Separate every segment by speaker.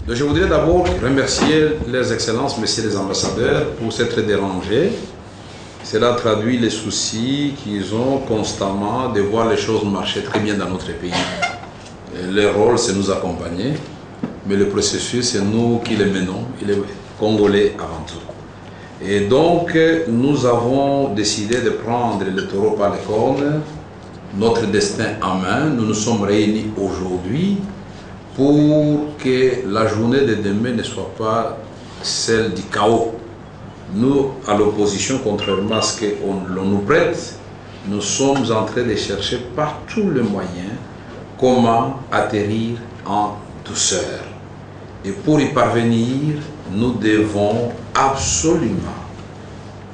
Speaker 1: Je voudrais d'abord remercier les excellences, messieurs les ambassadeurs, pour s'être dérangés. Cela traduit les soucis qu'ils ont constamment de voir les choses marcher très bien dans notre pays. Le rôle, c'est nous accompagner, mais le processus, c'est nous qui le menons, il est congolais avant tout. Et donc, nous avons décidé de prendre le taureau par les cornes, notre destin en main. Nous nous sommes réunis aujourd'hui pour que la journée de demain ne soit pas celle du chaos. Nous, à l'opposition, contrairement à ce qu'on nous prête, nous sommes en train de chercher par tous les moyens comment atterrir en douceur. Et pour y parvenir, nous devons absolument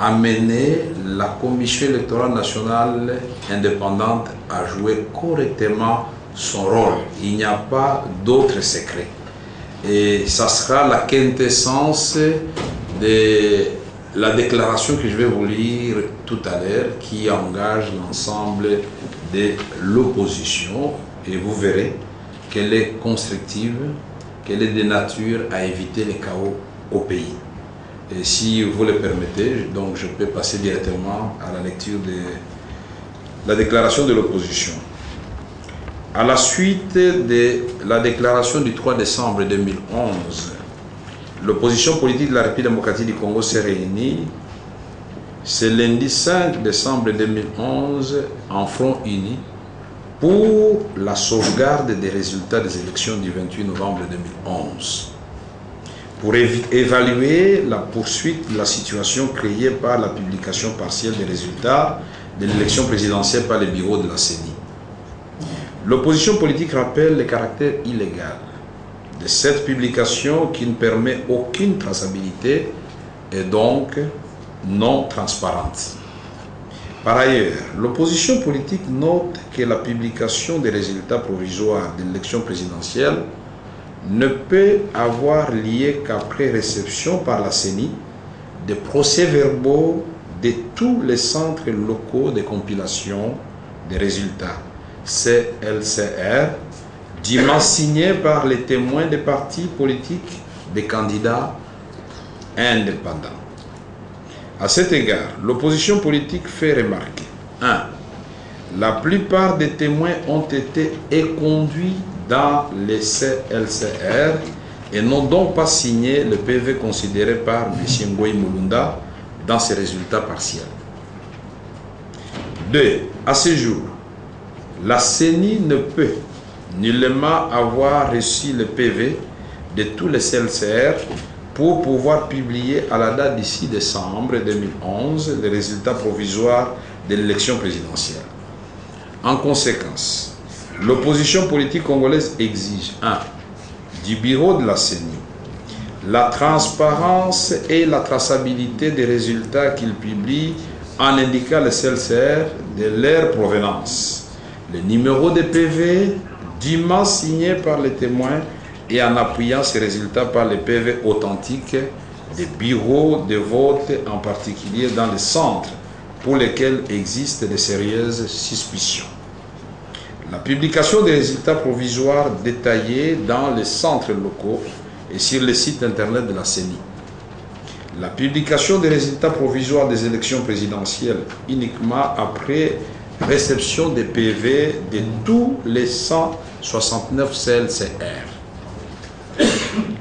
Speaker 1: amener la Commission électorale nationale indépendante à jouer correctement son rôle. Il n'y a pas d'autre secret. Et ça sera la quintessence de la déclaration que je vais vous lire tout à l'heure, qui engage l'ensemble de l'opposition. Et vous verrez qu'elle est constructive, qu'elle est de nature à éviter le chaos au pays. Et si vous le permettez, donc je peux passer directement à la lecture de la déclaration de l'opposition. À la suite de la déclaration du 3 décembre 2011, l'opposition politique de la République démocratique du Congo s'est réunie ce lundi 5 décembre 2011 en front uni pour la sauvegarde des résultats des élections du 28 novembre 2011. Pour évaluer la poursuite de la situation créée par la publication partielle des résultats de l'élection présidentielle par le bureau de la CENI. L'opposition politique rappelle le caractère illégal de cette publication qui ne permet aucune traçabilité et donc non transparente. Par ailleurs, l'opposition politique note que la publication des résultats provisoires de l'élection présidentielle ne peut avoir lieu qu'après réception par la CENI des procès-verbaux de tous les centres locaux de compilation des résultats, CLCR, dûment signés par les témoins des partis politiques des candidats indépendants. À cet égard, l'opposition politique fait remarquer 1. La plupart des témoins ont été éconduits dans les CLCR et n'ont donc pas signé le PV considéré par M. Ngoï Mulunda dans ses résultats partiels. 2. À ce jour, la CENI ne peut nullement avoir reçu le PV de tous les CLCR pour pouvoir publier à la date d'ici décembre 2011 les résultats provisoires de l'élection présidentielle. En conséquence, l'opposition politique congolaise exige 1. Du bureau de la CENI la transparence et la traçabilité des résultats qu'il publie en indiquant les CLCR de leur provenance, le numéro de PV dûment signé par les témoins et en appuyant ces résultats par les PV authentiques des bureaux de vote, en particulier dans les centres pour lesquels existent de sérieuses suspicions. La publication des résultats provisoires détaillés dans les centres locaux et sur le site internet de la CENI. La publication des résultats provisoires des élections présidentielles uniquement après réception des PV de tous les 169 CLCR.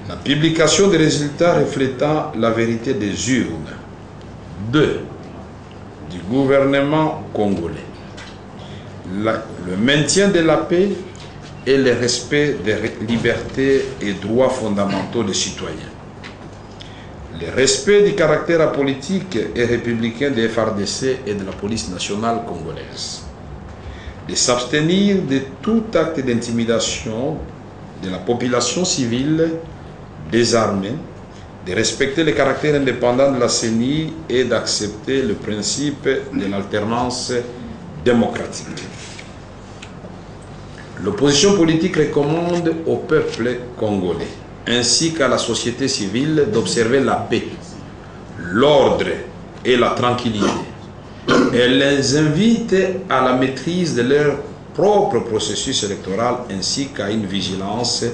Speaker 1: La publication des résultats reflétant la vérité des urnes. 2. Du gouvernement congolais. Le maintien de la paix et le respect des libertés et droits fondamentaux des citoyens. Le respect du caractère apolitique et républicain des FARDC et de la police nationale congolaise. De s'abstenir de tout acte d'intimidation de la population civile désarmée, de respecter le caractère indépendant de la CENI et d'accepter le principe de l'alternance démocratique. L'opposition politique recommande au peuple congolais ainsi qu'à la société civile d'observer la paix, l'ordre et la tranquillité. Elle les invite à la maîtrise de leur propre processus électoral ainsi qu'à une vigilance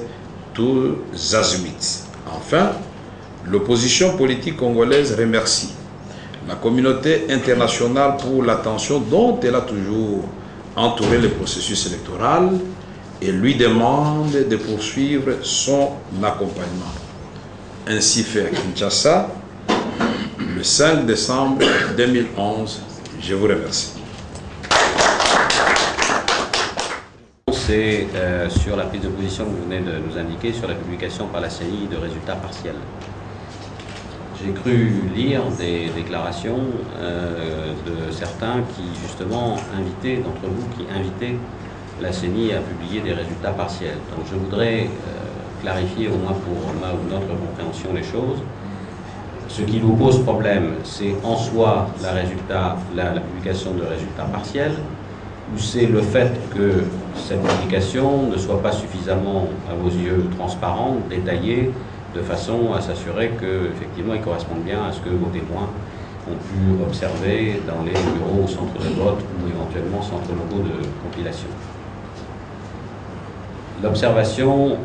Speaker 1: tous azimuts. Enfin, l'opposition politique congolaise remercie la communauté internationale pour l'attention dont elle a toujours entouré le processus électoral et lui demande de poursuivre son accompagnement. Ainsi fait à Kinshasa, le 5 décembre 2011. Je vous remercie.
Speaker 2: C'est sur la prise de position que vous venez de nous indiquer sur la publication par la CENI de résultats partiels. J'ai cru lire des déclarations de certains qui justement invitaient, d'entre vous, qui invitaient la CENI à publier des résultats partiels. Donc je voudrais clarifier au moins pour ma ou notre compréhension les choses. Ce qui nous pose problème, c'est en soi la publication de résultats partiels, ou c'est le fait que cette publication ne soit pas suffisamment, à vos yeux, transparente, détaillée, de façon à s'assurer qu'effectivement ils correspondent bien à ce que vos témoins ont pu observer dans les bureaux ou centres de vote ou éventuellement centres locaux de compilation. L'observation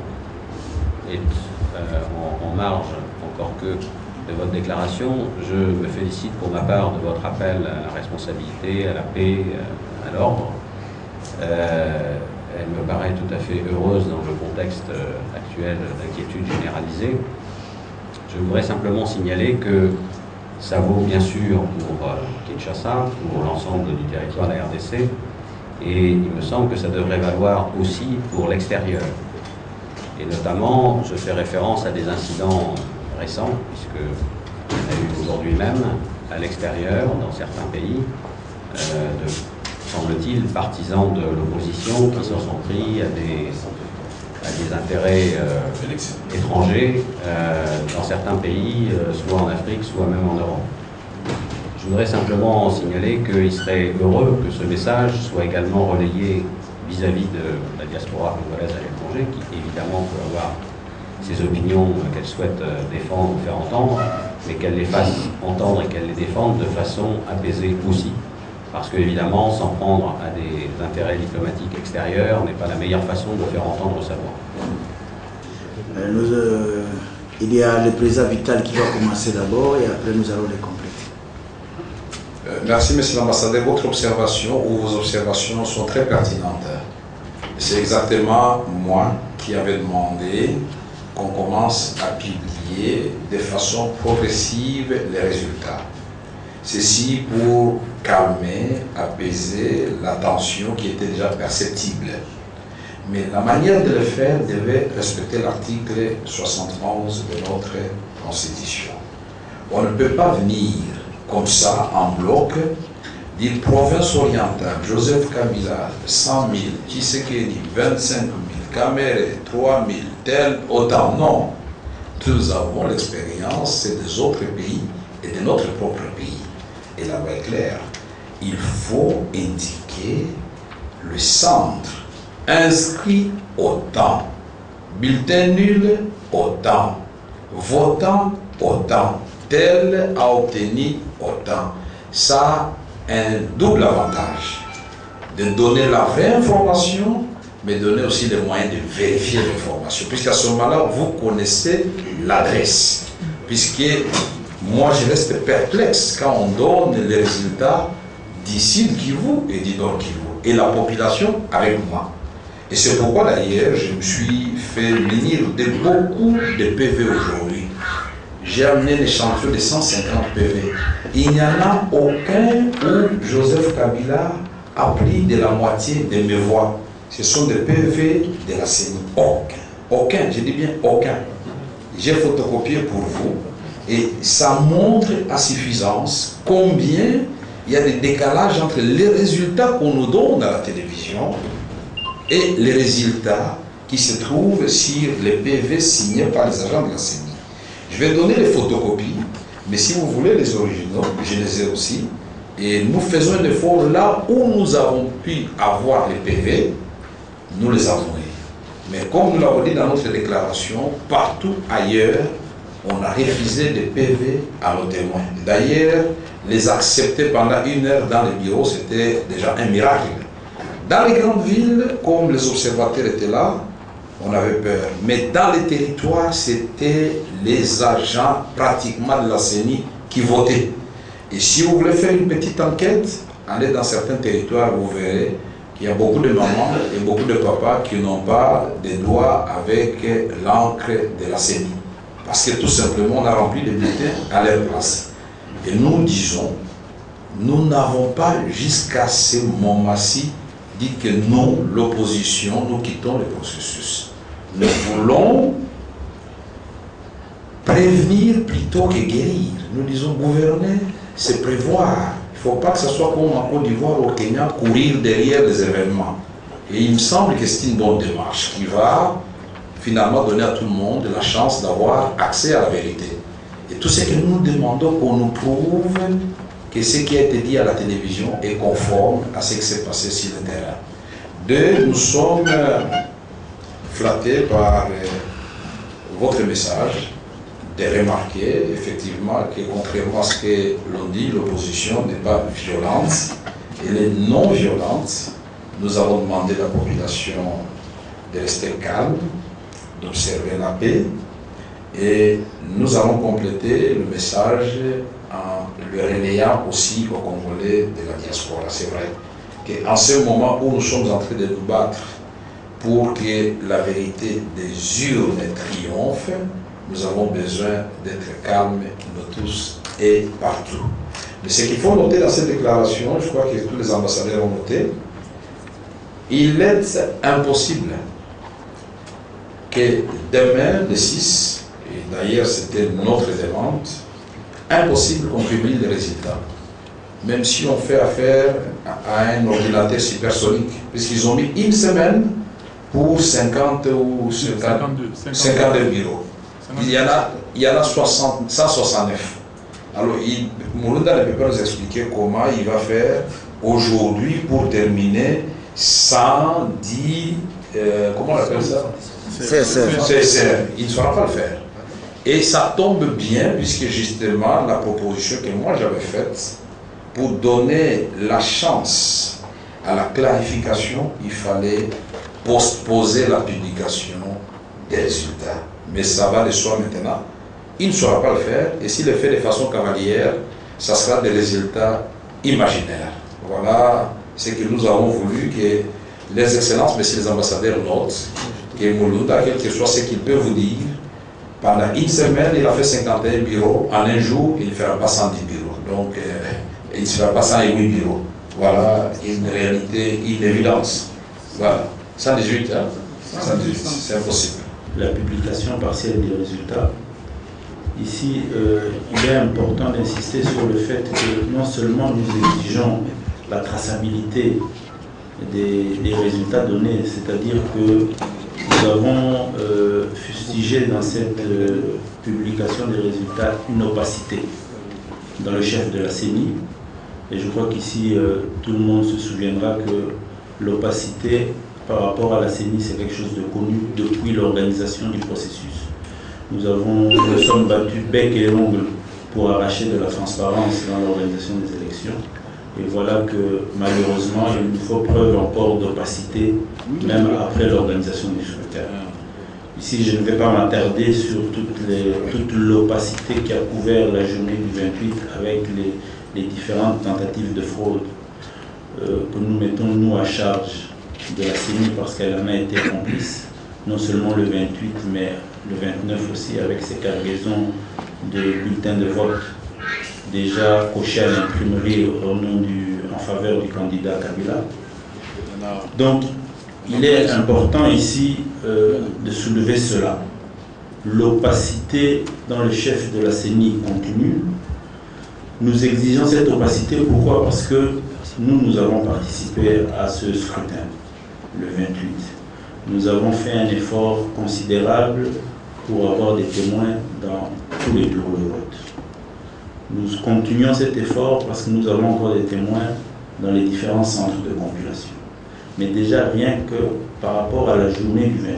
Speaker 2: est en marge, encore que de votre déclaration. Je me félicite pour ma part de votre appel à la responsabilité, à la paix, à l'ordre. Elle me paraît tout à fait heureuse dans le contexte actuel d'inquiétude généralisée. Je voudrais simplement signaler que ça vaut bien sûr pour Kinshasa, pour l'ensemble du territoire de la RDC, et il me semble que ça devrait valoir aussi pour l'extérieur. Et notamment, je fais référence à des incidents récents, puisque il y en a eu aujourd'hui même à l'extérieur, dans certains pays, semble-t-il, partisans de l'opposition qui s'en sont pris à des intérêts étrangers dans certains pays, soit en Afrique, soit même en Europe. Je voudrais simplement signaler qu'il serait heureux que ce message soit également relayé vis-à-vis de la diaspora congolaise à l'étranger, qui évidemment peut avoir ses opinions qu'elle souhaite défendre ou faire entendre, mais qu'elle les fasse entendre et qu'elle les défende de façon apaisée aussi. Parce qu'évidemment, s'en prendre à des intérêts diplomatiques extérieurs n'est pas la meilleure façon de faire entendre sa voix.
Speaker 3: Il y a le président Vital qui va commencer d'abord et après nous allons les compléter.
Speaker 1: Merci, monsieur l'ambassadeur. Votre observation ou vos observations sont très pertinentes. C'est exactement moi qui avais demandé qu'on commence à publier de façon progressive les résultats. Ceci pour calmer, apaiser la tension qui était déjà perceptible. Mais la manière de le faire devait respecter l'article 71 de notre Constitution. On ne peut pas venir comme ça, en bloc, dire province orientale, Joseph Kabila, 100 000, Tshisekedi, 25 000, Kamere, 3 000, tel, autant. Non. Nous avons l'expérience des autres pays et de notre propre pays. Et la loi est claire. Il faut indiquer le centre. Inscrit autant. Bulletin nul autant. Votant autant. Tel a obtenu autant. Ça a un double avantage. De donner la vraie information, mais donner aussi les moyens de vérifier l'information. Puisqu'à ce moment-là, vous connaissez l'adresse. Puisque moi, je reste perplexe quand on donne les résultats d'ici de Kivu et d'Idor Kivu. Et la population avec moi. Et c'est pourquoi d'ailleurs, je me suis fait munir de beaucoup de PV aujourd'hui. J'ai amené l'échantillon de 150 PV. Il n'y en a aucun où Joseph Kabila a pris de la moitié de mes voix. Ce sont des PV de la CENI. Aucun. Aucun, je dis bien aucun. J'ai photocopié pour vous. Et ça montre à suffisance combien il y a des décalages entre les résultats qu'on nous donne à la télévision et les résultats qui se trouvent sur les PV signés par les agents de la CENI. Je vais donner les photocopies, mais si vous voulez les originaux, je les ai aussi. Et nous faisons un effort là où nous avons pu avoir les PV, nous les avons eu. Mais comme nous l'avons dit dans notre déclaration, partout ailleurs, on a refusé des PV à nos témoins. D'ailleurs, les accepter pendant 1 heure dans les bureaux, c'était déjà un miracle. Dans les grandes villes, comme les observateurs étaient là, on avait peur. Mais dans les territoires, c'était les agents pratiquement de la CENI qui votaient. Et si vous voulez faire une petite enquête, allez dans certains territoires, vous verrez qu'il y a beaucoup de mamans et beaucoup de papas qui n'ont pas de doigts avec l'encre de la CENI. Parce que tout simplement, on a rempli les bulletins à leur place. Et nous disons, nous n'avons pas jusqu'à ce moment-ci dit que nous, l'opposition, nous quittons le processus. Nous voulons prévenir plutôt que guérir. Nous disons gouverner, c'est prévoir. Il ne faut pas que ce soit comme en Côte d'Ivoire ou au Kenya, courir derrière les événements. Et il me semble que c'est une bonne démarche qui va finalement donner à tout le monde la chance d'avoir accès à la vérité. Et tout ce que nous demandons qu'on nous prouve que ce qui a été dit à la télévision est conforme à ce qui s'est passé sur le terrain. Deux, nous sommes flattés par votre message, de remarquer effectivement que contrairement à ce que l'on dit, l'opposition n'est pas violente, elle est non violente. Nous avons demandé à la population de rester calme, d'observer la paix, et nous allons compléter le message en le relayant aussi aux Congolais de la diaspora. C'est vrai qu'en ce moment où nous sommes en train de nous battre pour que la vérité des urnes triomphe, nous avons besoin d'être calmes, nous tous et partout. Mais ce qu'il faut noter dans cette déclaration, je crois que tous les ambassadeurs ont noté, il est impossible que demain, le 6, et d'ailleurs c'était notre demande, impossible qu'on publie les résultats. Même si on fait affaire à un ordinateur supersonique, puisqu'ils ont mis une semaine pour 50 ou 52 bureaux. Il y en a 169. Alors, Moulounda ne peut pas nous expliquer comment il va faire aujourd'hui pour terminer 110, comment on appelle ça? CSR. Il ne saura pas le faire. Et ça tombe bien, puisque justement, la proposition que moi j'avais faite, pour donner la chance à la clarification, il fallait postposer la publication des résultats. Mais ça va de soi maintenant. Il ne saura pas le faire, et s'il le fait de façon cavalière, ça sera des résultats imaginaires. Voilà ce que nous avons voulu que les excellences, messieurs les ambassadeurs, notent que Moulounda, quel que soit ce qu'il peut vous dire, pendant une semaine, il a fait 51 bureaux, en un jour, il ne fera pas 110 bureaux. Donc, il ne fera pas 108 bureaux. Voilà une réalité, une évidence. Voilà. 118, hein? 118, c'est impossible.
Speaker 4: La publication partielle des résultats. Ici, il est important d'insister sur le fait que non seulement nous exigeons la traçabilité des résultats donnés, c'est-à-dire que nous avons fustigé dans cette publication des résultats une opacité dans le chef de la CENI. Et je crois qu'ici, tout le monde se souviendra que l'opacité par rapport à la CENI, c'est quelque chose de connu depuis l'organisation du processus. Nous sommes battus bec et ongles pour arracher de la transparence dans l'organisation des élections. Et voilà que malheureusement, il nous faut preuve encore d'opacité, même après l'organisation du scrutin. Ici, je ne vais pas m'attarder sur toute l'opacité qui a couvert la journée du 28 avec les différentes tentatives de fraude que nous mettons, nous, à charge de la CENI parce qu'elle en a été complice, non seulement le 28, mais le 29 aussi, avec ses cargaisons de bulletins de vote déjà cochés à l'imprimerie en faveur du candidat Kabila. Donc, il est important ici de soulever cela. L'opacité dans le chef de la CENI continue. Nous exigeons cette opacité, pourquoi? Parce que nous avons participé à ce scrutin, le 28. Nous avons fait un effort considérable pour avoir des témoins dans tous les bureaux de vote. Nous continuons cet effort parce que nous avons encore des témoins dans les différents centres de compilation. Mais déjà, rien que par rapport à la journée du 28,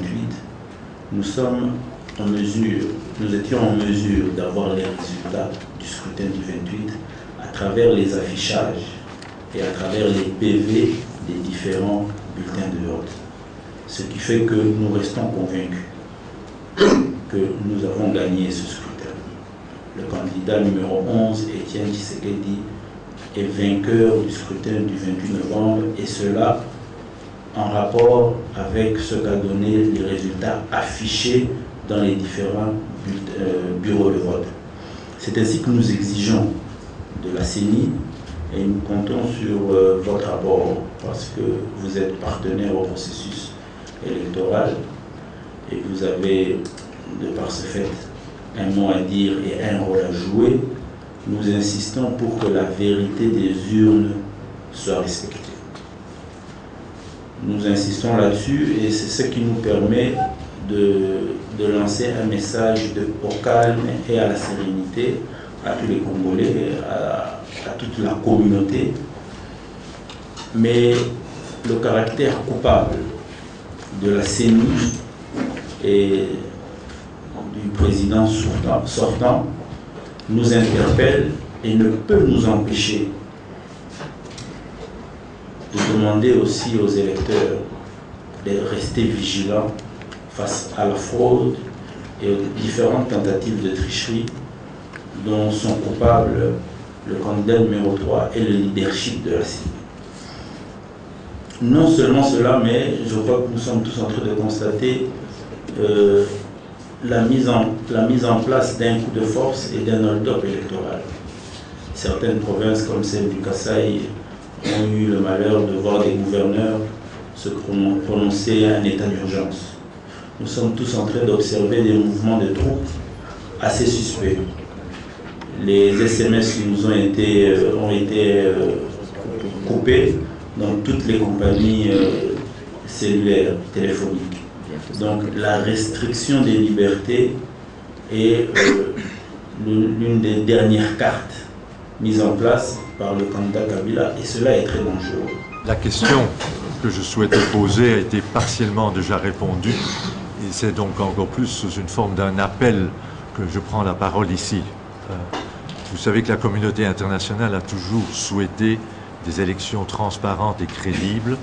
Speaker 4: nous étions en mesure d'avoir les résultats du scrutin du 28 à travers les affichages et à travers les PV des différents bulletins de vote. Ce qui fait que nous restons convaincus que nous avons gagné ce scrutin. Le candidat numéro 11, Étienne Tshisekedi, est vainqueur du scrutin du 28 novembre, et cela en rapport avec ce qu'a donné les résultats affichés dans les différents bureaux de vote. C'est ainsi que nous exigeons de la CENI, et nous comptons sur votre apport, parce que vous êtes partenaire au processus électoral et vous avez, de par ce fait, un mot à dire et un rôle à jouer. Nous insistons pour que la vérité des urnes soit respectée. Nous insistons là-dessus, et c'est ce qui nous permet de lancer un message au calme et à la sérénité à tous les Congolais, à toute la communauté. Mais le caractère coupable de la CENI et du président sortant nous interpelle et ne peut nous empêcher de demander aussi aux électeurs de rester vigilants face à la fraude et aux différentes tentatives de tricherie dont sont coupables le candidat numéro 3 et le leadership de la CENI. Non seulement cela, mais je crois que nous sommes tous en train de constater la mise en place d'un coup de force et d'un hold-up électoral. Certaines provinces, comme celle du Kasaï, ont eu le malheur de voir des gouverneurs se prononcer à un état d'urgence. Nous sommes tous en train d'observer des mouvements de troupes assez suspects. Les SMS qui nous ont été coupés dans toutes les compagnies cellulaires, téléphoniques. Donc la restriction des libertés est l'une des dernières cartes mises en place par le candidat Kabila, et cela est très dangereux.
Speaker 5: La question que je souhaitais poser a été partiellement déjà répondue, et c'est donc encore plus sous une forme d'un appel que je prends la parole ici. Vous savez que la communauté internationale a toujours souhaité des élections transparentes et crédibles,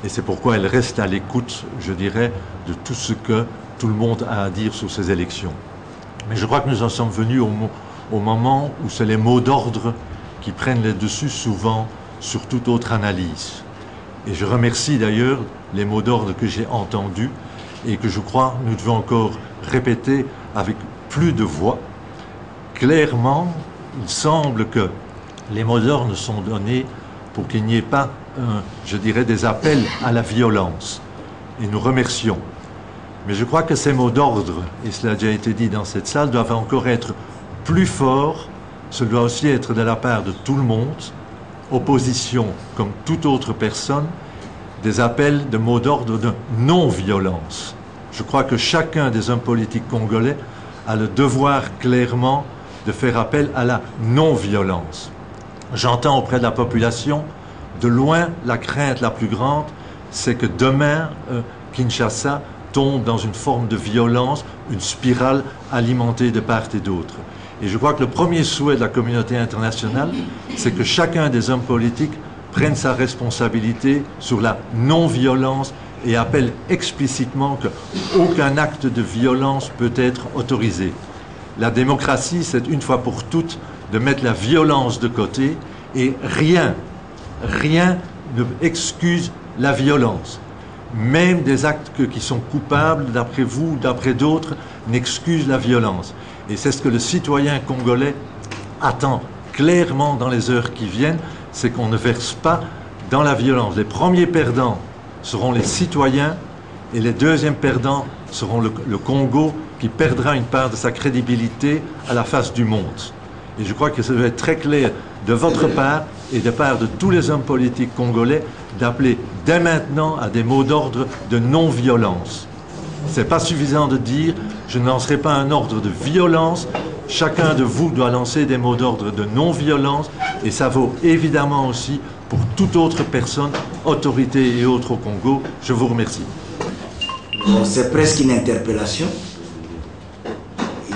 Speaker 5: et c'est pourquoi elle reste à l'écoute, je dirais, de tout ce que tout le monde a à dire sur ces élections. Mais je crois que nous en sommes venus au moment où c'est les mots d'ordre qui prennent le dessus souvent sur toute autre analyse. Et je remercie d'ailleurs les mots d'ordre que j'ai entendus et que je crois nous devons encore répéter avec plus de voix. Clairement, il semble que les mots d'ordre sont donnés pour qu'il n'y ait pas, je dirais, des appels à la violence. Et nous remercions. Mais je crois que ces mots d'ordre, et cela a déjà été dit dans cette salle, doivent encore être plus forts. Ce doit aussi être de la part de tout le monde, opposition comme toute autre personne, des appels de mots d'ordre de non-violence. Je crois que chacun des hommes politiques congolais a le devoir clairement de faire appel à la non-violence. J'entends auprès de la population, de loin, la crainte la plus grande, c'est que demain, Kinshasa tombe dans une forme de violence, une spirale alimentée de part et d'autre. Et je crois que le premier souhait de la communauté internationale, c'est que chacun des hommes politiques prenne sa responsabilité sur la non-violence et appelle explicitement qu'aucun acte de violence peut être autorisé. La démocratie, c'est une fois pour toutes de mettre la violence de côté, et rien ne excuse la violence. Même des actes qui sont coupables, d'après vous, d'après d'autres, n'excusent la violence. Et c'est ce que le citoyen congolais attend clairement dans les heures qui viennent, c'est qu'on ne verse pas dans la violence. Les premiers perdants seront les citoyens et les deuxièmes perdants seront le Congo, qui perdra une part de sa crédibilité à la face du monde. Et je crois que ça doit être très clair de votre part et de part de tous les hommes politiques congolais d'appeler dès maintenant à des mots d'ordre de non-violence. Ce n'est pas suffisant de dire « je ne lancerai pas un ordre de violence ». Chacun de vous doit lancer des mots d'ordre de non-violence, et ça vaut évidemment aussi pour toute autre personne, autorité et autres au Congo. Je vous remercie.
Speaker 3: C'est presque une interpellation.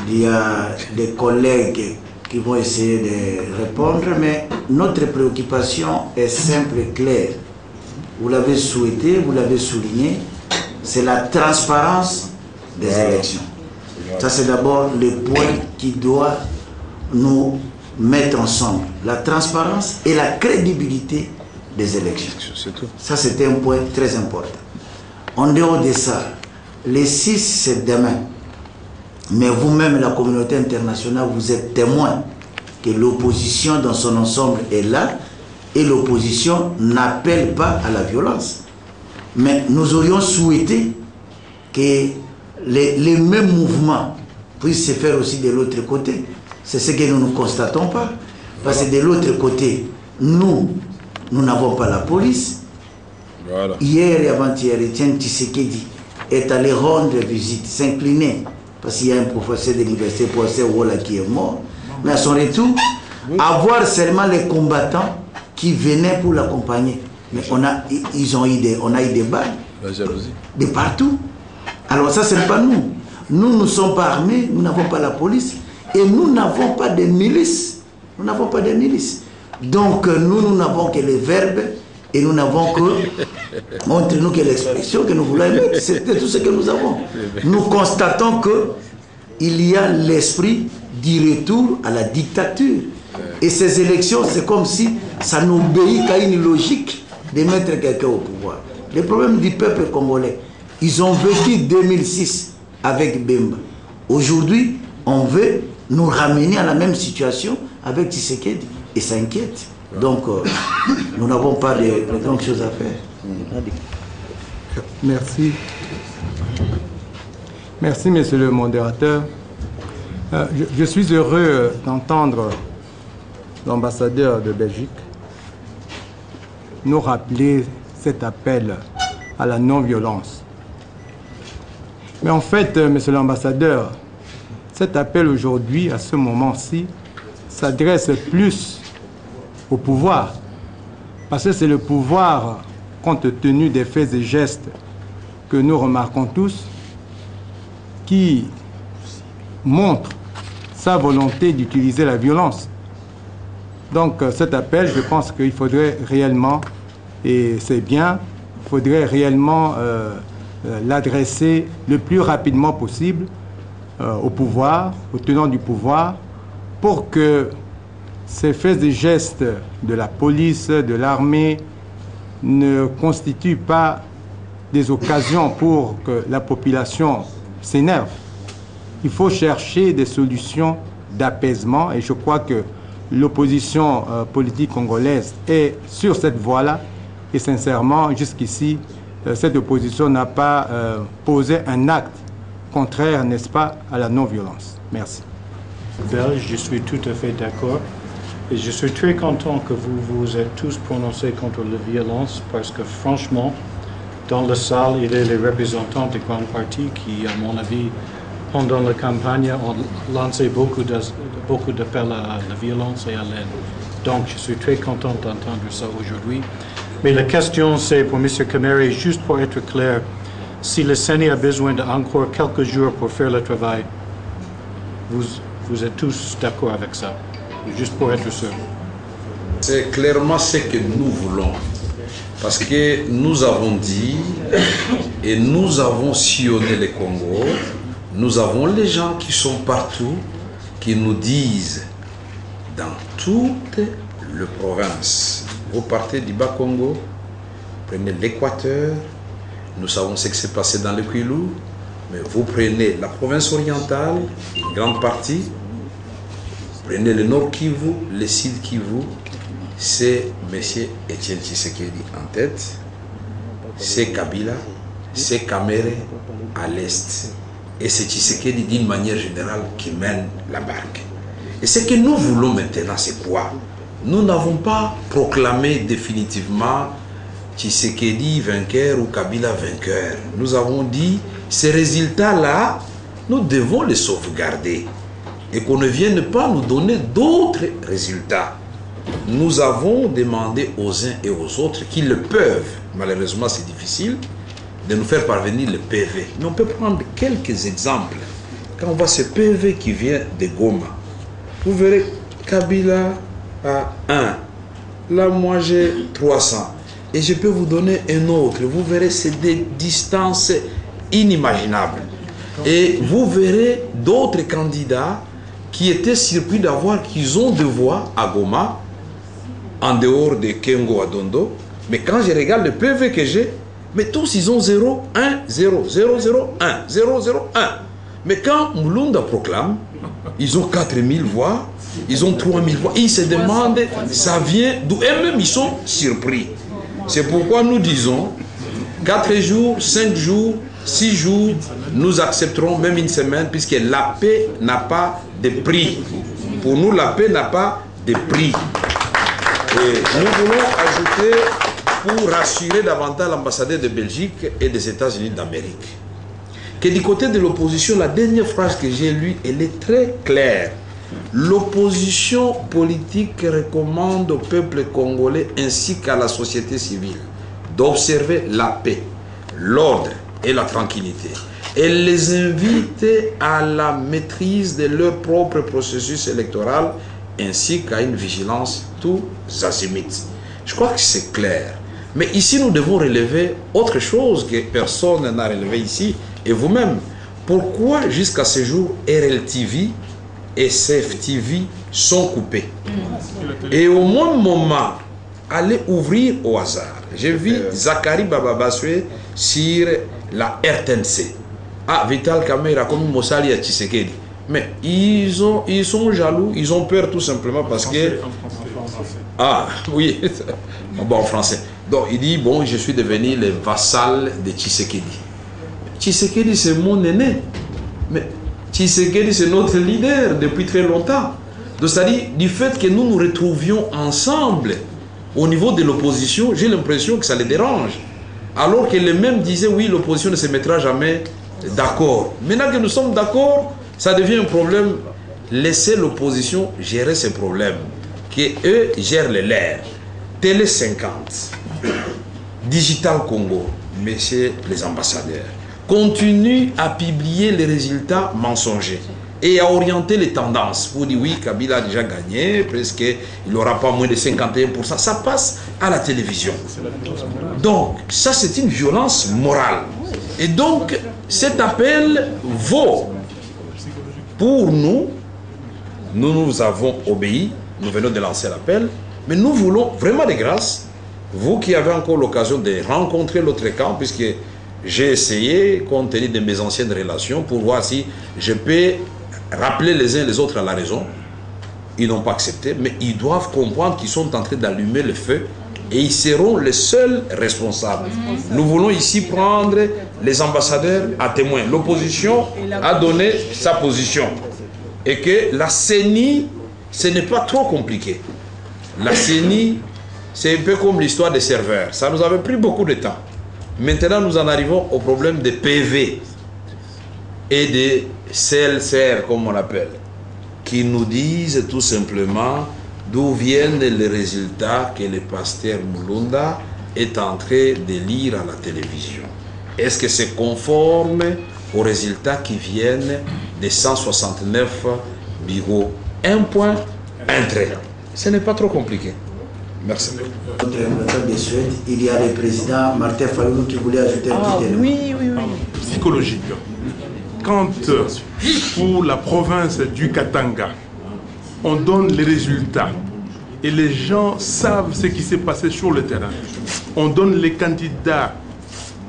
Speaker 3: Il y a des collègues qui vont essayer de répondre, mais notre préoccupation est simple et claire. Vous l'avez souhaité, vous l'avez souligné, c'est la transparence des élections. Ça, c'est d'abord le point qui doit nous mettre ensemble. La transparence et la crédibilité des élections. Ça, c'était un point très important. En dehors de ça, les 6, c'est demain. Mais vous-même, la communauté internationale, vous êtes témoin que l'opposition dans son ensemble est là et l'opposition n'appelle pas à la violence. Mais nous aurions souhaité que les mêmes mouvements puissent se faire aussi de l'autre côté. C'est ce que nous ne constatons pas. Parce que de l'autre côté, nous n'avons pas la police. Voilà. Hier et avant-hier, Etienne Tshisekedi est allé rendre visite, s'incliner, parce qu'il y a un professeur de l'université, professeur Wola, qui est mort. Mais à son retour, avoir seulement les combattants qui venaient pour l'accompagner. Mais on a eu des balles. La jalousie. De partout. Alors ça, ce n'est pas nous. Nous ne sommes pas armés, nous n'avons pas la police et nous n'avons pas de milices. Nous n'avons pas de milices. Donc nous n'avons que les verbes et nous n'avons que, montrez-nous que l'expression que nous voulons émettre. C'est tout ce que nous avons. Nous constatons qu'il y a l'esprit du retour à la dictature. Et ces élections, c'est comme si ça n'obéit qu'à une logique de mettre quelqu'un au pouvoir. Le problème du peuple congolais, ils ont vécu 2006 avec Bemba. Aujourd'hui, on veut nous ramener à la même situation avec Tshisekedi. Et ça inquiète. Donc, nous n'avons pas de grandes choses à faire.
Speaker 6: Merci. Merci, monsieur le modérateur. Je suis heureux d'entendre l'ambassadeur de Belgique nous rappeler cet appel à la non-violence. Mais en fait, monsieur l'ambassadeur, cet appel aujourd'hui, à ce moment-ci, s'adresse plus au pouvoir. Parce que c'est le pouvoir, compte tenu des faits et gestes que nous remarquons tous, qui montre sa volonté d'utiliser la violence. Donc cet appel, je pense qu'il faudrait réellement, et c'est bien, il faudrait réellement l'adresser le plus rapidement possible au pouvoir, aux tenants du pouvoir, pour que ces faits et gestes de la police, de l'armée, ne constituent pas des occasions pour que la population s'énerve. Il faut chercher des solutions d'apaisement et je crois que l'opposition politique congolaise est sur cette voie-là et sincèrement, jusqu'ici, cette opposition n'a pas posé un acte contraire, n'est-ce pas, à la non-violence. Merci.
Speaker 7: Belge, je suis tout à fait d'accord. Et je suis très content que vous vous êtes tous prononcés contre la violence parce que franchement, dans la salle, il y a les représentants des grands partis qui, à mon avis, pendant la campagne, ont lancé beaucoup d'appels à la violence et à l'aide. Donc, je suis très content d'entendre ça aujourd'hui. Mais la question, c'est pour M. Kamere, juste pour être clair, si le CENI a besoin d'encore quelques jours pour faire le travail, vous êtes tous d'accord avec ça? Juste pour être sûr.
Speaker 1: C'est clairement ce que nous voulons. Parce que nous avons dit et nous avons sillonné le Congo. Nous avons les gens qui sont partout, qui nous disent dans toute la province, vous partez du Bas-Congo, prenez l'Équateur, nous savons ce qui s'est passé dans le Kwilu, mais vous prenez la province orientale, une grande partie, prenez le Nord Kivu, le Sud Kivu, c'est M. Etienne Tshisekedi en tête, c'est Kabila, c'est Kamere à l'Est. Et c'est Tshisekedi d'une manière générale qui mène la barque. Et ce que nous voulons maintenant, c'est quoi? Nous n'avons pas proclamé définitivement Tshisekedi vainqueur ou Kabila vainqueur. Nous avons dit, ces résultats-là, nous devons les sauvegarder. Et qu'on ne vienne pas nous donner d'autres résultats. Nous avons demandé aux uns et aux autres qui le peuvent, malheureusement c'est difficile, de nous faire parvenir le PV. Mais on peut prendre quelques exemples. Quand on voit ce PV qui vient de Goma, vous verrez Kabila à 1, là moi j'ai 300, Et je peux vous donner un autre. Vous verrez, c'est des distances inimaginables. Et vous verrez d'autres candidats qui étaient surpris d'avoir qu'ils ont deux voix à Goma, en dehors de Kengo Adondo. Mais quand je regarde le PV que j'ai, mais tous ils ont 0, 1, 0, 0, 0, 1, 0, 0, 1. Mais quand Mulunda proclame, ils ont 4000 voix, ils ont 3000 voix. Ils se demandent, ça vient d'où? Et même ils sont surpris. C'est pourquoi nous disons, 4 jours, 5 jours, 6 jours, nous accepterons même une semaine, puisque la paix n'a pas de prix. Pour nous, la paix n'a pas de prix. Et nous voulons ajouter, pour rassurer davantage l'ambassadeur de Belgique et des États-Unis d'Amérique, que du côté de l'opposition, la dernière phrase que j'ai lue, elle est très claire. L'opposition politique recommande au peuple congolais ainsi qu'à la société civile d'observer la paix, l'ordre et la tranquillité. Elle les invite à la maîtrise de leur propre processus électoral ainsi qu'à une vigilance tous azimuts. Je crois que c'est clair. Mais ici, nous devons relever autre chose que personne n'a relevé ici, et vous-même. Pourquoi jusqu'à ce jour, RLTV et CFTV sont coupés? Et au même moment, allez ouvrir au hasard. J'ai vu Zachary Bababaswe sur la RTNC. Ah, Vital Kamera, comme Mossali à Tshisekedi. Mais ils sont jaloux, ils ont peur tout simplement parce que... Ah, oui, bon, en français. Donc, il dit, bon, je suis devenu le vassal de Tshisekedi. Tshisekedi, c'est mon aîné. Mais Tshisekedi, c'est notre leader depuis très longtemps. Donc, c'est-à-dire, du fait que nous nous retrouvions ensemble au niveau de l'opposition, j'ai l'impression que ça les dérange. Alors que les mêmes disaient, oui, l'opposition ne se mettra jamais d'accord. Maintenant que nous sommes d'accord, ça devient un problème. Laissez l'opposition gérer ces problèmes, qu'eux gèrent les leurs. Télé 50, Digital Congo, messieurs les ambassadeurs, continue à publier les résultats mensongers et à orienter les tendances. Pour dire oui, Kabila a déjà gagné, presque il n'aura pas moins de 51%. Ça passe à la télévision. Donc, ça c'est une violence morale. Et donc, cet appel vaut pour nous. Nous avons obéi, nous venons de lancer l'appel, mais nous voulons vraiment de grâce, vous qui avez encore l'occasion de rencontrer l'autre camp, puisque j'ai essayé, compte tenu de mes anciennes relations, pour voir si je peux rappeler les uns les autres à la raison. Ils n'ont pas accepté, mais ils doivent comprendre qu'ils sont en train d'allumer le feu et ils seront les seuls responsables. Nous voulons ici prendre les ambassadeurs à témoin. L'opposition a donné sa position. Et que la CENI, ce n'est pas trop compliqué. La CENI, c'est un peu comme l'histoire des serveurs. Ça nous avait pris beaucoup de temps. Maintenant, nous en arrivons au problème des PV et des CLCR, comme on l'appelle, qui nous disent tout simplement d'où viennent les résultats que le pasteur Mulunda est en train de lire à la télévision. Est-ce que c'est conforme aux résultats qui viennent des 169 bureaux? Un point, un trait. Ce n'est pas trop compliqué. Merci.
Speaker 3: Notre ambassadeur de Suède, il y a le président Martin Fayulu qui voulait ajouter un petit élément.
Speaker 8: Oui. Psychologique. Quand, pour la province du Katanga, on donne les résultats et les gens savent ce qui s'est passé sur le terrain, on donne les candidats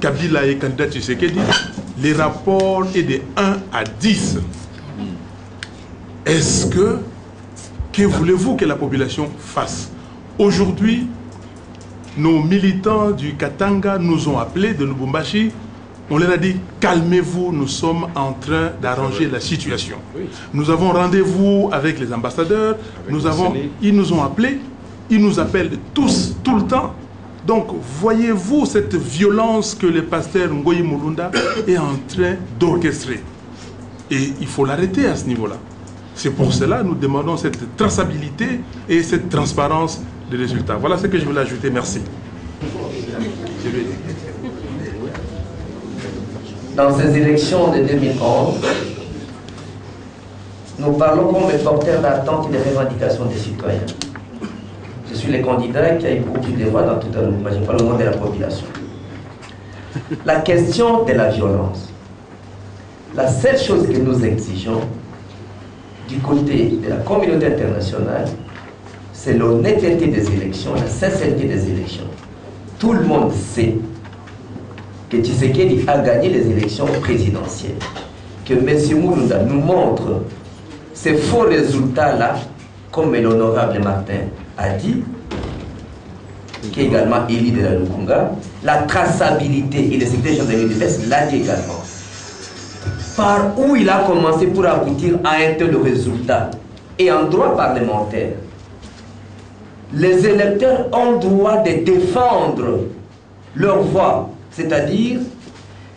Speaker 8: Kabila et candidat Tshisekedi, les rapports est de 1 à 10. Est-ce que voulez-vous que la population fasse? Aujourd'hui, nos militants du Katanga nous ont appelés de Lubumbashi. On leur a dit, calmez-vous, nous sommes en train d'arranger la situation. Nous avons rendez-vous avec les ambassadeurs, ils nous ont appelés, ils nous appellent tous, tout le temps. Donc, voyez-vous cette violence que le pasteur Ngoyi Mulunda est en train d'orchestrer. Et il faut l'arrêter à ce niveau-là. C'est pour cela que nous demandons cette traçabilité et cette transparence des résultats. Voilà ce que je voulais ajouter. Merci.
Speaker 9: Dans ces élections de 2011, nous parlons comme les porteurs d'attente et des revendications des citoyens. Je suis le candidat qui a eu beaucoup plus de voix dans tout un mouvement, je parle au nom de la population. La question de la violence. La seule chose que nous exigeons du côté de la communauté internationale, c'est l'honnêteté des élections, la sincérité des élections. Tout le monde sait que Tshisekedi a gagné les élections présidentielles. Que M. Moulounda nous montre ces faux résultats-là, comme l'honorable Martin a dit, qui est également élu de la Lukunga, la traçabilité, et le secrétaire général de l'UDPS l'a dit également. Par où il a commencé pour aboutir à un tel résultat. Et en droit parlementaire, les électeurs ont droit de défendre leur voix, c'est-à-dire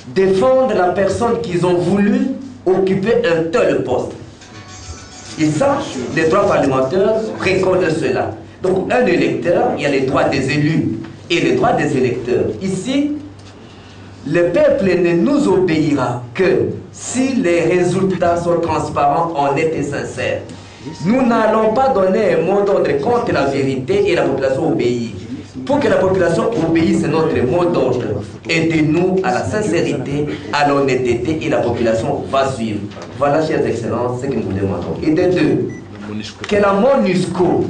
Speaker 9: défendre la personne qu'ils ont voulu occuper un tel poste. Et ça, les droits parlementaires reconnaissent cela. Donc un électeur, il y a les droits des élus et les droits des électeurs. Ici, le peuple ne nous obéira que si les résultats sont transparents, honnêtes et sincères. Nous n'allons pas donner un mot d'ordre contre la vérité et la population obéit. Pour que la population obéisse, c'est notre mot d'ordre. Aidez-nous à la sincérité, à l'honnêteté et la population va suivre. Voilà, chers excellences, ce que nous vous demandons. Et de deux, que la MONUSCO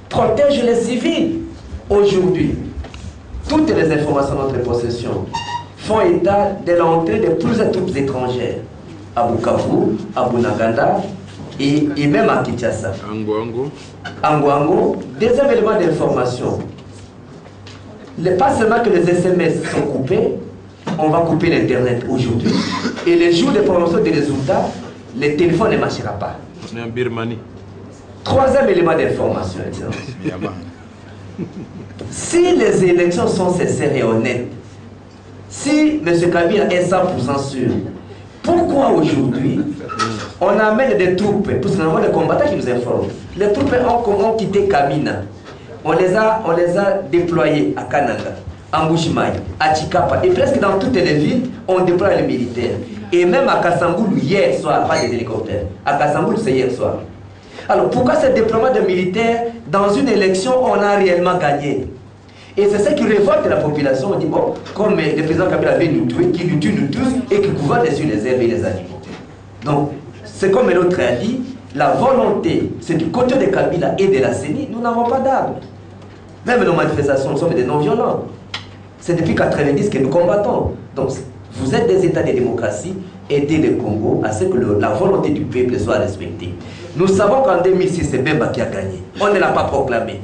Speaker 9: protège les civils. Aujourd'hui, toutes les informations de notre possession font état de l'entrée de plusieurs troupes étrangères à Bukavu, à Bunaganda et même à Kinshasa. Anguango. Deuxième élément d'information. Pas seulement que les SMS sont coupés, on va couper l'Internet aujourd'hui. Et les jours de promotion des résultats, le téléphone ne marchera pas.
Speaker 1: On est en Birmanie.
Speaker 9: Troisième élément d'information. Si les élections sont sincères et honnêtes, si M. Kabila est 100% sûr, pourquoi aujourd'hui on amène des troupes, parce que nous avons des combattants qui nous informent, les troupes ont quitté Kamina, on les a déployés à Kananga, à Mbujimaï, à Chikapa, et presque dans toutes les villes, on déploie les militaires. Et même à Kassamboulou, hier soir, pas des hélicoptères, à Kassamboulou, c'est hier soir. Alors pourquoi ce déploiement de militaires dans une élection on a réellement gagné? Et c'est ce qui révolte la population. On dit, bon, comme le président Kabila avait nous tuer, qui nous tue nous tous et qui gouverne sur les herbes et les animaux. Donc, c'est comme l'autre a dit, la volonté, c'est du côté de Kabila et de la CENI, nous n'avons pas d'armes. Même nos manifestations, nous sommes des non-violents. C'est depuis 1990 que nous combattons. Donc, vous êtes des États de démocratie, aidez le Congo à ce que la volonté du peuple soit respectée. Nous savons qu'en 2006, c'est Bemba qui a gagné. On ne l'a pas proclamé.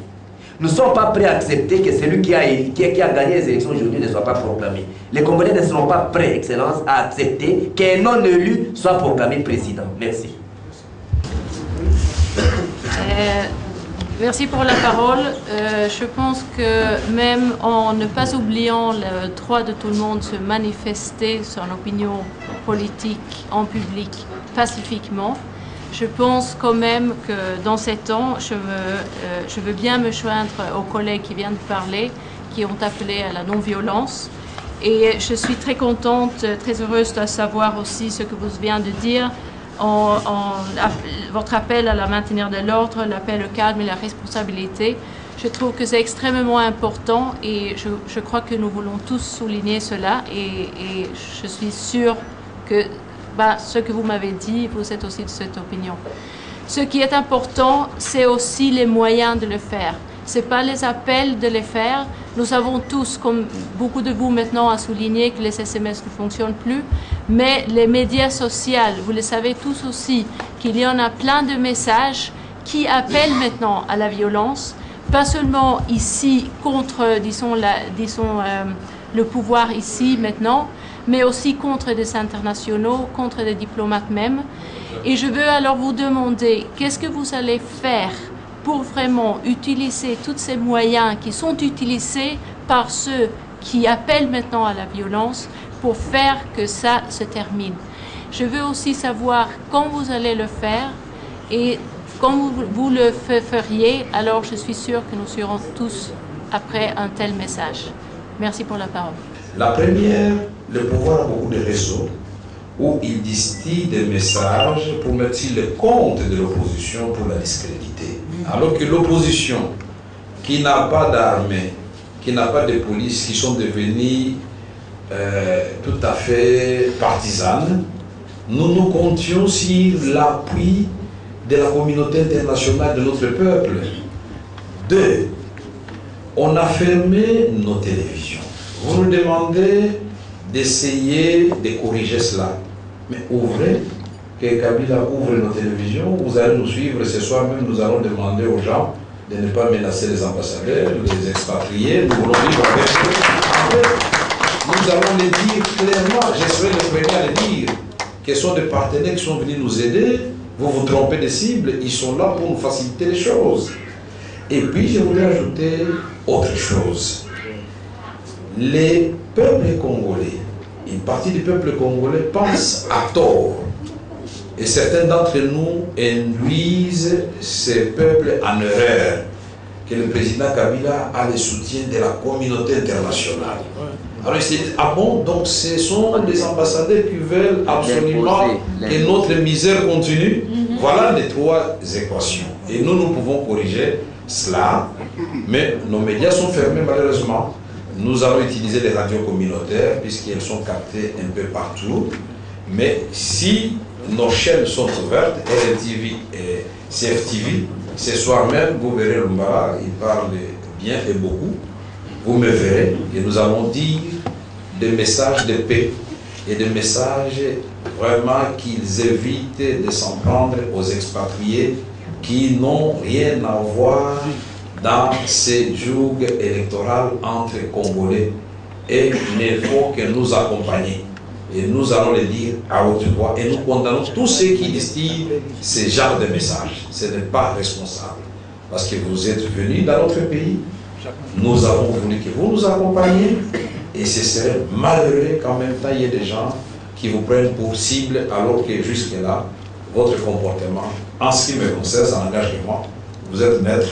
Speaker 9: Nous ne sommes pas prêts à accepter que celui qui a gagné les élections aujourd'hui ne soit pas proclamé. Les Congolais ne seront pas prêts, Excellence, à accepter qu'un non-élu soit proclamé président. Merci.
Speaker 10: Merci pour la parole. Je pense que même en ne pas oubliant le droit de tout le monde de se manifester son opinion politique en public pacifiquement, je pense quand même que dans ces temps, je veux bien me joindre aux collègues qui viennent de parler, qui ont appelé à la non-violence. Et je suis très contente, très heureuse de savoir aussi ce que vous venez de dire, votre appel à la maintenir de l'ordre, l'appel au calme et la responsabilité. Je trouve que c'est extrêmement important et je crois que nous voulons tous souligner cela et je suis sûre que ce que vous m'avez dit, vous êtes aussi de cette opinion. Ce qui est important, c'est aussi les moyens de le faire. Ce n'est pas les appels de les faire. Nous savons tous, comme beaucoup de vous maintenant a souligné, que les SMS ne fonctionnent plus, mais les médias sociaux, vous le savez tous aussi, qu'il y en a plein de messages qui appellent maintenant à la violence, pas seulement ici contre, disons, le pouvoir ici maintenant, mais aussi contre des internationaux, contre des diplomates même. Et je veux alors vous demander, qu'est-ce que vous allez faire pour vraiment utiliser tous ces moyens qui sont utilisés par ceux qui appellent maintenant à la violence pour faire que ça se termine. Je veux aussi savoir quand vous allez le faire et quand vous le feriez, alors je suis sûre que nous serons tous après un tel message. Merci pour la parole.
Speaker 1: La première, le pouvoir a beaucoup de réseaux où il distille des messages pour mettre sur le compte de l'opposition pour la discréditer. Alors que l'opposition qui n'a pas d'armée, qui n'a pas de police, qui sont devenues tout à fait partisanes, nous comptions sur l'appui de la communauté internationale de notre peuple. 2. On a fermé nos télévisions. Vous nous demandez d'essayer de corriger cela. Mais ouvrez, que Kabila ouvre nos télévisions, vous allez nous suivre. Ce soir même, nous allons demander aux gens de ne pas menacer les ambassadeurs, les expatriés. Nous voulons vivre avec eux. Nous allons les dire clairement, je serai le premier à le dire, que ce sont des partenaires qui sont venus nous aider. Vous vous trompez de cible, ils sont là pour nous faciliter les choses. Et puis, je voulais ajouter autre chose. Les peuples congolais, une partie du peuple congolais pense à tort. Et certains d'entre nous induisent ces peuples en erreur, que le président Kabila a le soutien de la communauté internationale. Alors, ah bon, donc ce sont des ambassadeurs qui veulent absolument que notre misère continue. Voilà les 3 équations. Et nous pouvons corriger cela, mais nos médias sont fermés malheureusement. Nous allons utiliser les radios communautaires puisqu'elles sont captées un peu partout. Mais si nos chaînes sont ouvertes, RLTV et CFTV, ce soir même, vous verrez Lumbala, il parle bien et beaucoup. Vous me verrez et nous allons dire des messages de paix et des messages vraiment qu'ils évitent de s'en prendre aux expatriés qui n'ont rien à voir dans ces jougs électoraux entre Congolais. Et il faut que nous accompagnions. Et nous allons le dire à haute voix. Et nous condamnons tous ceux qui distillent ce genre de messages. Ce n'est pas responsable. Parce que vous êtes venus dans notre pays. Nous avons voulu que vous nous accompagniez. Et ce serait malheureux qu'en même temps, il y ait des gens qui vous prennent pour cible alors que jusque-là, votre comportement, en ce qui me concerne, ça n'engage que moi. Vous êtes maître,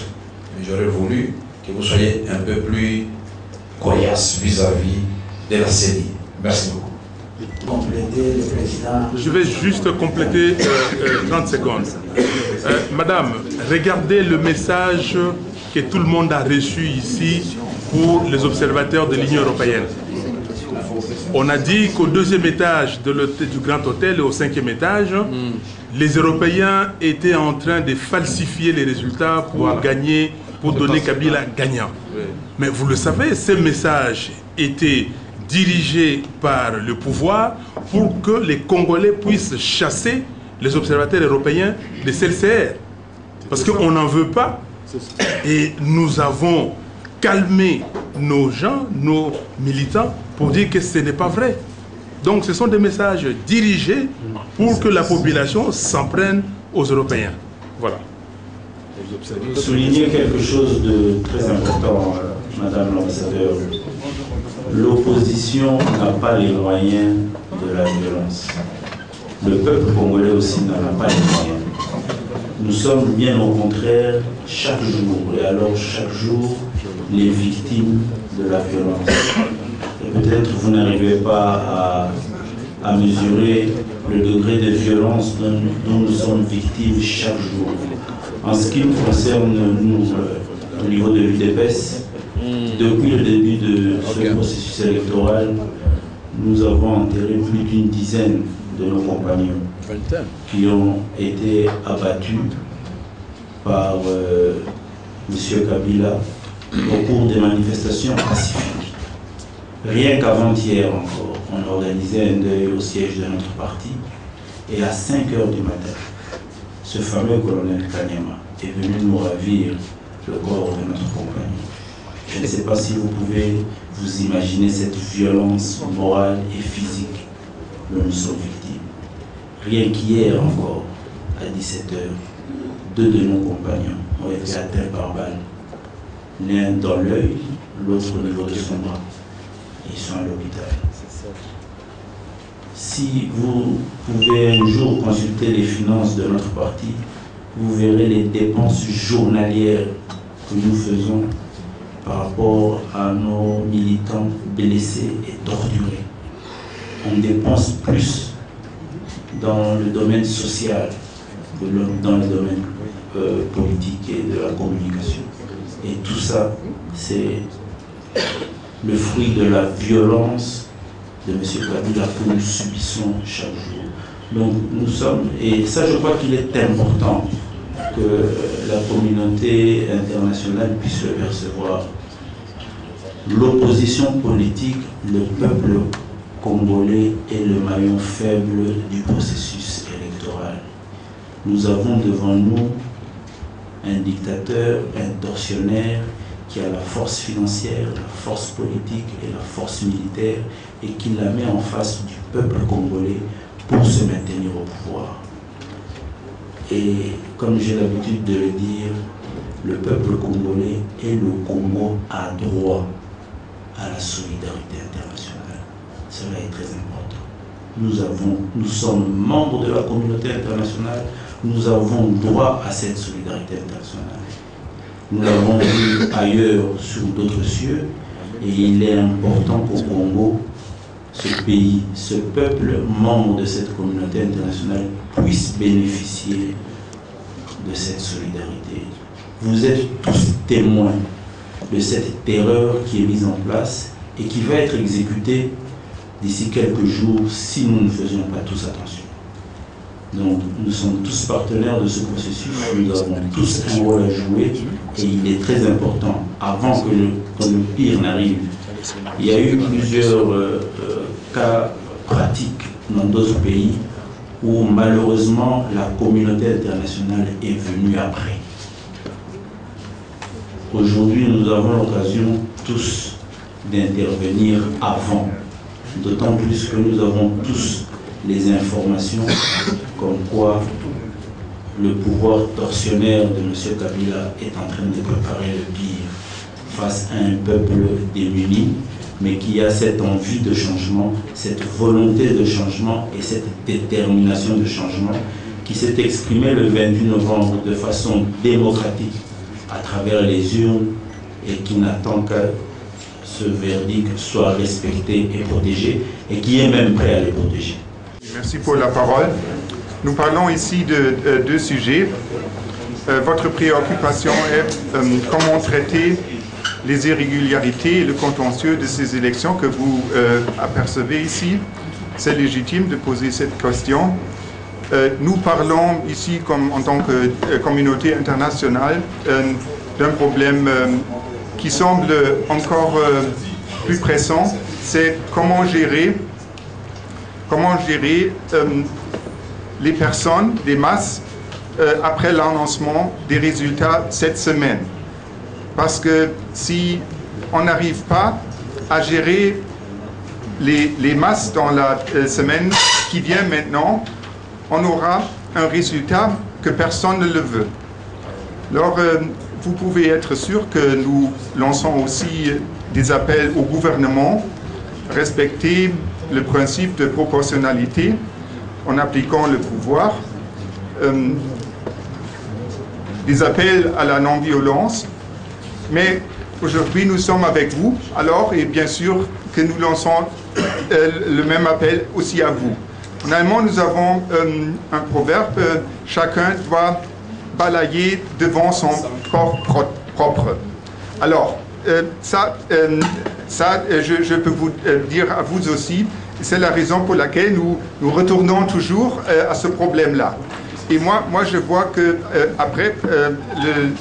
Speaker 1: mais j'aurais voulu que vous soyez un peu plus coriace vis-à-vis de la CENI. Merci beaucoup.
Speaker 3: Compléter le président.
Speaker 8: Je vais juste compléter 30 secondes. Madame, regardez le message que tout le monde a reçu ici pour les observateurs de l'Union européenne. On a dit qu'au 2e étage du Grand Hôtel et au 5e étage, les Européens étaient en train de falsifier les résultats pour gagner, pour donner Kabila gagnant. Mais vous le savez, ces messages étaient dirigés par le pouvoir pour que les Congolais puissent chasser les observateurs européens de CLCR. Parce qu'on n'en veut pas. Et nous avons calmé nos gens, nos militants, pour dire que ce n'est pas vrai. Donc ce sont des messages dirigés pour que la population s'en prenne aux Européens. Voilà.
Speaker 4: Souligner quelque chose de très important, Madame l'ambassadeur. L'opposition n'a pas les moyens de la violence. Le peuple congolais aussi n'en a pas les moyens. Nous sommes bien au contraire chaque jour, et alors chaque jour, les victimes de la violence. Et peut-être vous n'arrivez pas à mesurer le degré de violence dont nous sommes victimes chaque jour. En ce qui nous concerne, nous, au niveau de l'UDPS, depuis le début de ce processus électoral, nous avons enterré plus d'une dizaine de nos compagnons qui ont été abattus par M. Kabila au cours des manifestations pacifiques. Rien qu'avant-hier encore, on organisait un deuil au siège de notre parti et à 5 h du matin, ce fameux colonel Kanyama est venu nous ravir le corps de notre compagnon. Je ne sais pas si vous pouvez vous imaginer cette violence morale et physique dont nous sommes victimes. Rien qu'hier encore, à 17 h, 2 de nos compagnons ont été atteints par balle. L'un dans l'œil, l'autre au niveau de son bras. Ils sont à l'hôpital. Si vous pouvez un jour consulter les finances de notre parti, vous verrez les dépenses journalières que nous faisons par rapport à nos militants blessés et torturés. On dépense plus dans le domaine social que dans le domaine politique et de la communication. Et tout ça, c'est le fruit de la violence de M. Kabila que nous subissons chaque jour. Donc nous sommes, et ça je crois qu'il est important que la communauté internationale puisse le percevoir. L'opposition politique, le peuple congolais est le maillon faible du processus électoral. Nous avons devant nous un dictateur, un tortionnaire qui a la force financière, la force politique et la force militaire et qui la met en face du peuple congolais pour se maintenir au pouvoir. Et comme j'ai l'habitude de le dire, le peuple congolais et le Congo a droit à la solidarité internationale. Cela est très important. Nous sommes membres de la communauté internationale, nous avons droit à cette solidarité internationale. Nous l'avons vu ailleurs sur d'autres cieux et il est important qu'au Congo, ce pays, ce peuple membre de cette communauté internationale puisse bénéficier de cette solidarité. Vous êtes tous témoins de cette terreur qui est mise en place et qui va être exécutée d'ici quelques jours si nous ne faisions pas tous attention. Donc nous sommes tous partenaires de ce processus, nous avons tous un rôle à jouer et il est très important, avant que le pire n'arrive. Il y a eu plusieurs cas pratiques dans d'autres pays où malheureusement la communauté internationale est venue après. Aujourd'hui, nous avons l'occasion tous d'intervenir avant, d'autant plus que nous avons tous les informations comme quoi le pouvoir tortionnaire de M. Kabila est en train de préparer le pire face à un peuple démuni, mais qui a cette envie de changement, cette volonté de changement et cette détermination de changement qui s'est exprimée le 28 novembre de façon démocratique à travers les urnes et qui n'attend que ce verdict soit respecté et protégé et qui est même prêt à le protéger.
Speaker 11: Merci pour la parole. Nous parlons ici de deux sujets. Votre préoccupation est comment traiter les irrégularités et le contentieux de ces élections que vous apercevez ici. C'est légitime de poser cette question. Nous parlons ici, en tant que communauté internationale, d'un problème qui semble encore plus pressant, c'est comment gérer les personnes, les masses, après l'annoncement des résultats cette semaine. Parce que si on n'arrive pas à gérer les masses dans la semaine qui vient maintenant, on aura un résultat que personne ne le veut. Alors, vous pouvez être sûr que nous lançons aussi des appels au gouvernement, respecter le principe de proportionnalité en appliquant le pouvoir, des appels à la non-violence. Mais aujourd'hui, nous sommes avec vous, alors, et bien sûr que nous lançons le même appel aussi à vous. En allemand, nous avons un proverbe, chacun doit balayer devant son corps propre. Alors, je peux vous dire à vous aussi, c'est la raison pour laquelle nous retournons toujours à ce problème-là. Et moi, je vois que après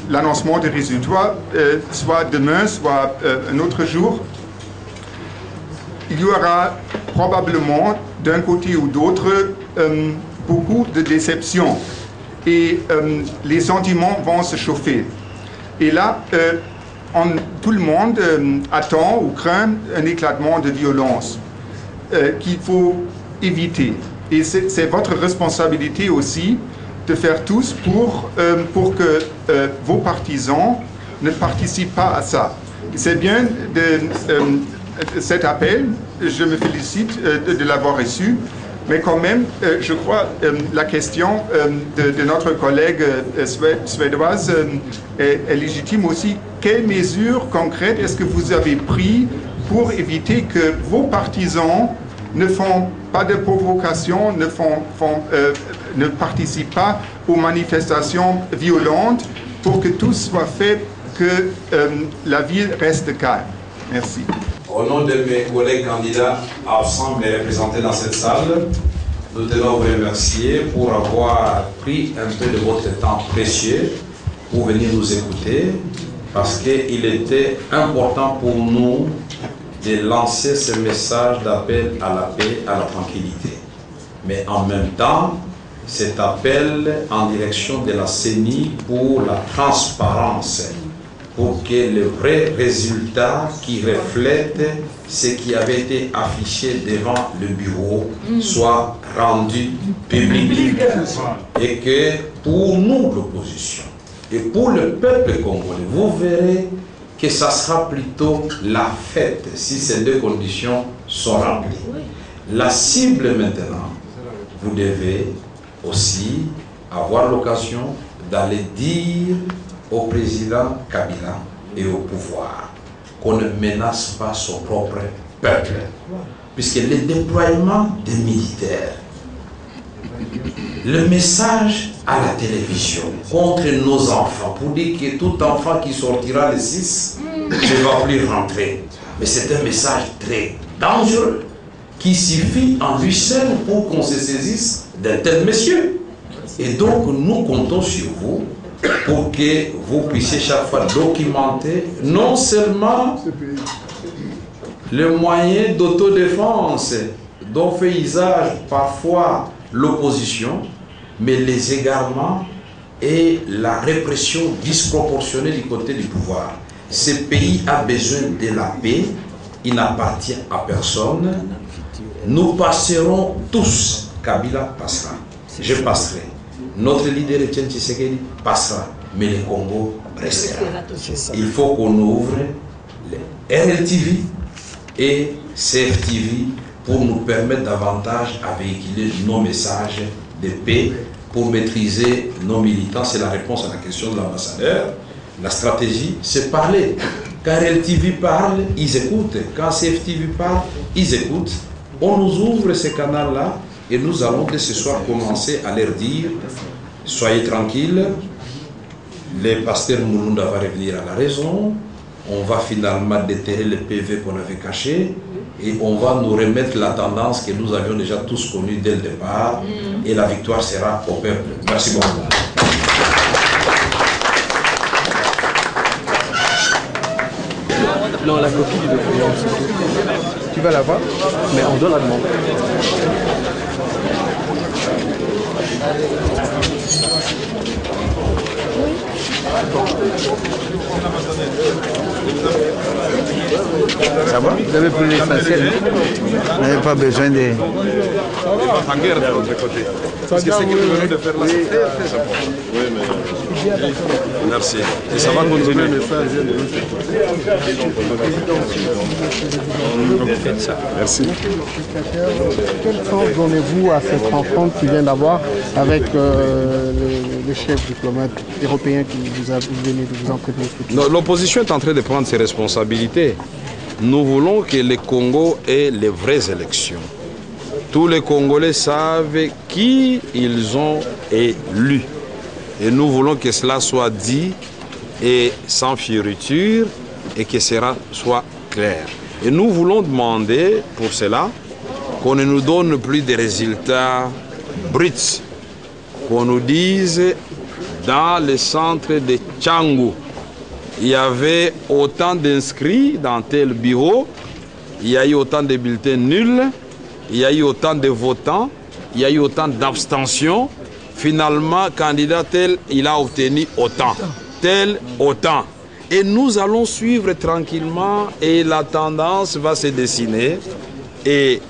Speaker 11: l'annoncement des résultats, soit demain, soit un autre jour, il y aura probablement d'un côté ou d'autre beaucoup de déception. Et les sentiments vont se chauffer. Et là, tout le monde attend ou craint un éclatement de violence qu'il faut éviter. Et c'est votre responsabilité aussi de faire tous pour que vos partisans ne participent pas à ça. C'est bien cet appel, je me félicite de l'avoir reçu, mais quand même, je crois la question de notre collègue suédoise est légitime aussi. Quelles mesures concrètes est-ce que vous avez prises pour éviter que vos partisans ne font pas de provocation, ne participent pas aux manifestations violentes, pour que tout soit fait que la ville reste calme. Merci.
Speaker 1: Au nom de mes collègues candidats absents et représentés dans cette salle, nous tenons à vous remercier pour avoir pris un peu de votre temps précieux pour venir nous écouter, parce qu'il était important pour nous de lancer ce message d'appel à la paix, à la tranquillité. Mais en même temps, cet appel en direction de la CENI pour la transparence, pour que le vrai résultat qui reflète ce qui avait été affiché devant le bureau soit rendu public. Et que pour nous, l'opposition, et pour le peuple congolais, vous verrez que ça sera plutôt la fête si ces deux conditions sont remplies. La cible maintenant, vous devez aussi avoir l'occasion d'aller dire au président Kabila et au pouvoir qu'on ne menace pas son propre peuple. Puisque le déploiement des militaires, le message à la télévision contre nos enfants, pour dire que tout enfant qui sortira le 6 ne va plus rentrer. Mais c'est un message très dangereux qui suffit en lui seul pour qu'on se saisisse d'un tel monsieur. Et donc nous comptons sur vous pour que vous puissiez chaque fois documenter non seulement le moyen d'autodéfense dont fait usage parfois l'opposition, mais les égarements et la répression disproportionnée du côté du pouvoir. Ce pays a besoin de la paix, il n'appartient à personne. Nous passerons tous, Kabila passera, je passerai. Notre leader Etienne Tshisekedi passera, mais le Congo restera. Il faut qu'on ouvre les RLTV et CFTV pour nous permettre davantage à véhiculer nos messages de paix, pour maîtriser nos militants. C'est la réponse à la question de l'ambassadeur. La stratégie, c'est parler. Quand RLTV parle, ils écoutent. Quand CFTV parle, ils écoutent. On nous ouvre ce canal-là et nous allons dès ce soir commencer à leur dire soyez tranquilles, le pasteur Mulunda va revenir à la raison, on va finalement déterrer le PV qu'on avait caché et on va nous remettre la tendance que nous avions déjà tous connue dès le départ et la victoire sera au peuple. Merci beaucoup.
Speaker 12: Non, la copie du document. Tu vas l'avoir, mais on doit la demander.
Speaker 3: Ça va? Vous avez pris l'essentiel. Vous n'avez pas besoin de...
Speaker 1: En guerre de l'autre côté. Parce que c'est que nous venons de faire là, c'est très important. Oui, mais... Merci. Et ça va continuer. Merci.
Speaker 13: Quel sens donnez-vous à cette rencontre qui vient d'avoir avec le chef diplomate européen qui vous a venu de vous entretenir?
Speaker 1: L'opposition est en train de prendre ses responsabilités. Nous voulons que le Congo ait les vraies élections. Tous les Congolais savent qui ils ont élus. Et nous voulons que cela soit dit et sans fioriture et que cela soit clair. Et nous voulons demander pour cela qu'on ne nous donne plus des résultats bruts. Qu'on nous dise dans le centre de Tchangou, il y avait autant d'inscrits dans tel bureau, il y a eu autant de bulletins nuls, il y a eu autant de votants, il y a eu autant d'abstentions. Finalement, candidat tel, il a obtenu autant, tel, autant. Et nous allons suivre tranquillement et la tendance va se dessiner. Et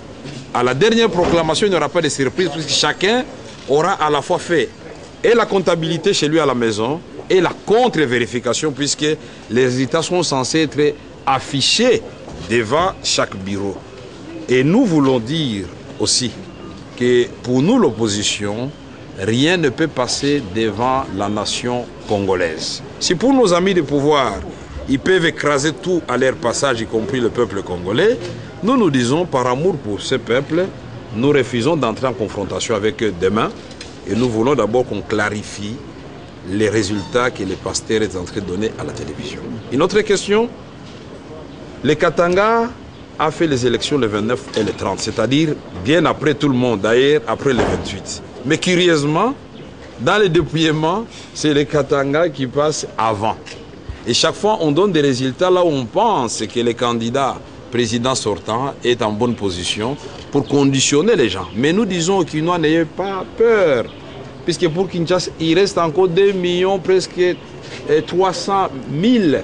Speaker 1: à la dernière proclamation, il n'y aura pas de surprise puisque chacun aura à la fois fait et la comptabilité chez lui à la maison et la contre-vérification puisque les résultats sont censés être affichés devant chaque bureau. Et nous voulons dire aussi que pour nous, l'opposition, rien ne peut passer devant la nation congolaise. Si pour nos amis de pouvoir, ils peuvent écraser tout à leur passage, y compris le peuple congolais, nous nous disons, par amour pour ce peuple, nous refusons d'entrer en confrontation avec eux demain et nous voulons d'abord qu'on clarifie les résultats que le pasteur est en train de donner à la télévision. Une autre question, le Katanga a fait les élections le 29 et le 30, c'est-à-dire bien après tout le monde, d'ailleurs après le 28. Mais curieusement, dans le dépouillement, c'est le Katanga qui passe avant. Et chaque fois, on donne des résultats là où on pense que le candidat président sortant est en bonne position pour conditionner les gens. Mais nous disons aux Kinois, n'ayez pas peur, puisque pour Kinshasa, il reste encore 2 millions, presque 300 000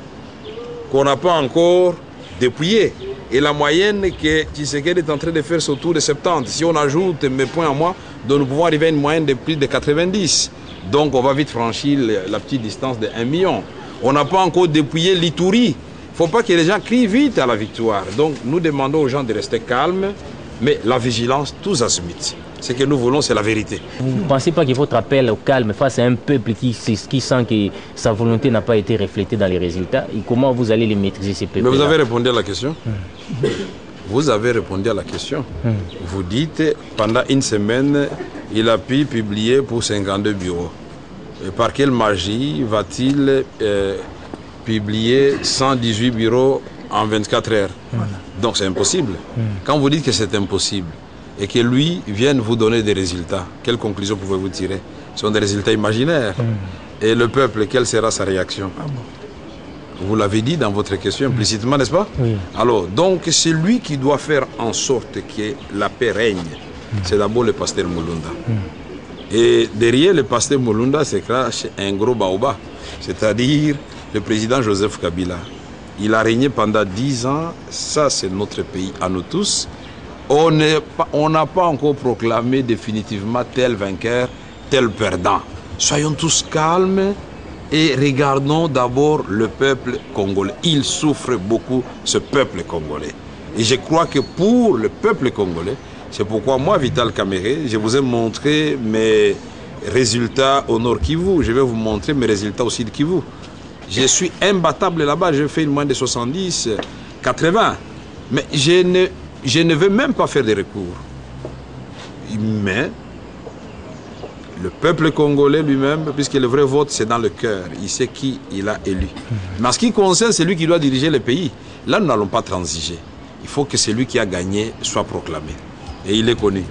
Speaker 1: qu'on n'a pas encore dépouillés. Et la moyenne que Tshisekedi est en train de faire, c'est autour de 70. Si on ajoute mes points à moi, nous pouvons arriver à une moyenne de plus de 90. Donc on va vite franchir la petite distance de 1 million. On n'a pas encore dépouillé l'Ituri. Il ne faut pas que les gens crient vite à la victoire. Donc nous demandons aux gens de rester calmes, mais la vigilance, tous azimuts. Ce que nous voulons, c'est la vérité.
Speaker 14: Vous ne pensez pas qu'il faut votre appel au calme face à un peuple qui sent que sa volonté n'a pas été reflétée dans les résultats? Et comment vous allez les maîtriser, ces peuples?
Speaker 1: Mais vous avez répondu à la question. Vous avez répondu à la question. Vous dites, pendant une semaine, il a pu publier pour 52 bureaux. Et par quelle magie va-t-il publier 118 bureaux en 24 heures? Donc c'est impossible. Quand vous dites que c'est impossible, et que lui vienne vous donner des résultats, quelle conclusion pouvez-vous tirer? Ce sont des résultats imaginaires. Et le peuple, quelle sera sa réaction? Vous l'avez dit dans votre question implicitement, n'est-ce pas? Alors, donc c'est lui qui doit faire en sorte que la paix règne. C'est d'abord le pasteur Mulunda. Et derrière le pasteur Mulunda se cache un gros baobab, c'est-à-dire le président Joseph Kabila. Il a régné pendant 10 ans, ça c'est notre pays à nous tous. On n'a pas encore proclamé définitivement tel vainqueur, tel perdant. Soyons tous calmes et regardons d'abord le peuple congolais. Il souffre beaucoup, ce peuple congolais. Et je crois que pour le peuple congolais, c'est pourquoi moi, Vital Kamerhe, je vous ai montré mes résultats au Nord Kivu. Je vais vous montrer mes résultats au Sud Kivu. Je suis imbattable là-bas, j'ai fait une moyenne de 70, 80. Mais je ne veux même pas faire de recours. Mais le peuple congolais lui-même, puisque le vrai vote, c'est dans le cœur. Il sait qui il a élu. Mais en ce qui concerne, c'est lui qui doit diriger le pays. Là, nous n'allons pas transiger. Il faut que celui qui a gagné soit proclamé. Et il est connu.